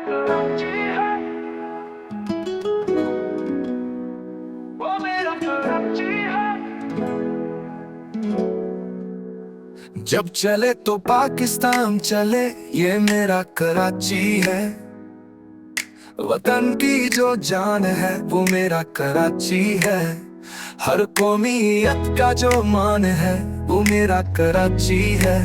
कराची है, वो मेरा कराची है। जब चले तो पाकिस्तान चले, ये मेरा कराची है। वतन की जो जान है वो मेरा कराची है। हर कौमियत का जो मान है वो मेरा कराची है।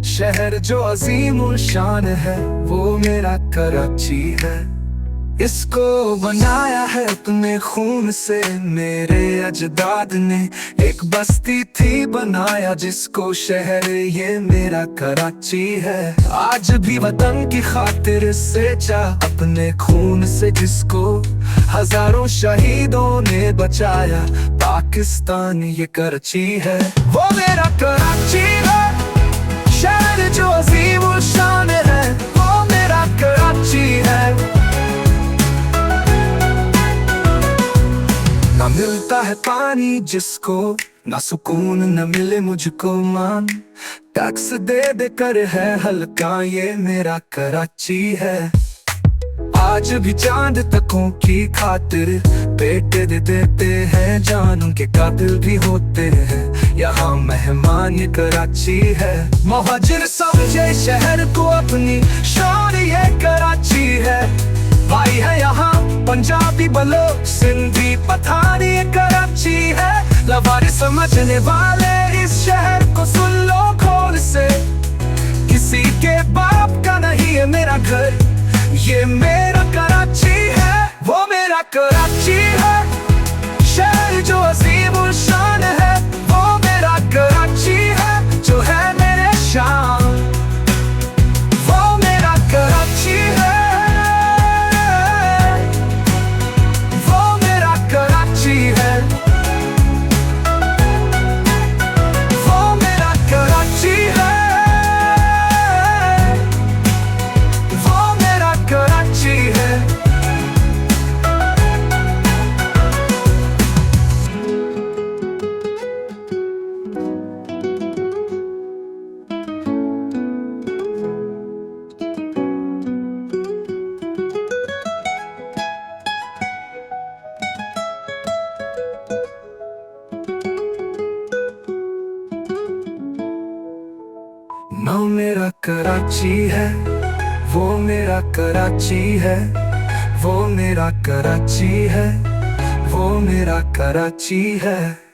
शहर जो अजीम और शान है वो मेरा कराची है। इसको बनाया है अपने खून से मेरे अजदाद ने। एक बस्ती थी बनाया जिसको शहर, ये मेरा कराची है। आज भी वतन की खातिर सेचा अपने खून से जिसको, हजारों शहीदों ने बचाया पाकिस्तान ये कराची है। वो मेरा कराची है। शहर जो अजीम और शान है वो मेरा कराची है। ना मिलता है पानी जिसको, ना सुकून न मिले मुझको मान। टैक्स दे दे कर है हल्का, ये मेरा कराची है। आज भी चांद तकों की खातिर बेटे दे देते हैं जान, उनके कातिल भी होते हैं यहाँ मेहमान ये कराची है। मुहाजिर समझे शहर को अपनी शान, ये कराची है। भाई है यहाँ पंजाबी बलोच सिंधी पठानी, ये कराची है। लवारी समझने वाले इस शहर को सुन लो खोल से, किसी के बाप का नहीं है मेरा घर, ये मेरा कराची है। वो मेरा कराची है। शहर जो अजीम और शान है वो मेरा कराची है। जो है मेरे शान वो मेरा कराची है। वो मेरा कराची है। वो मेरा कराची है। वो मेरा कराची है। ना मेरा कराची है। वो मेरा कराची है। वो मेरा कराची है। वो मेरा कराची है।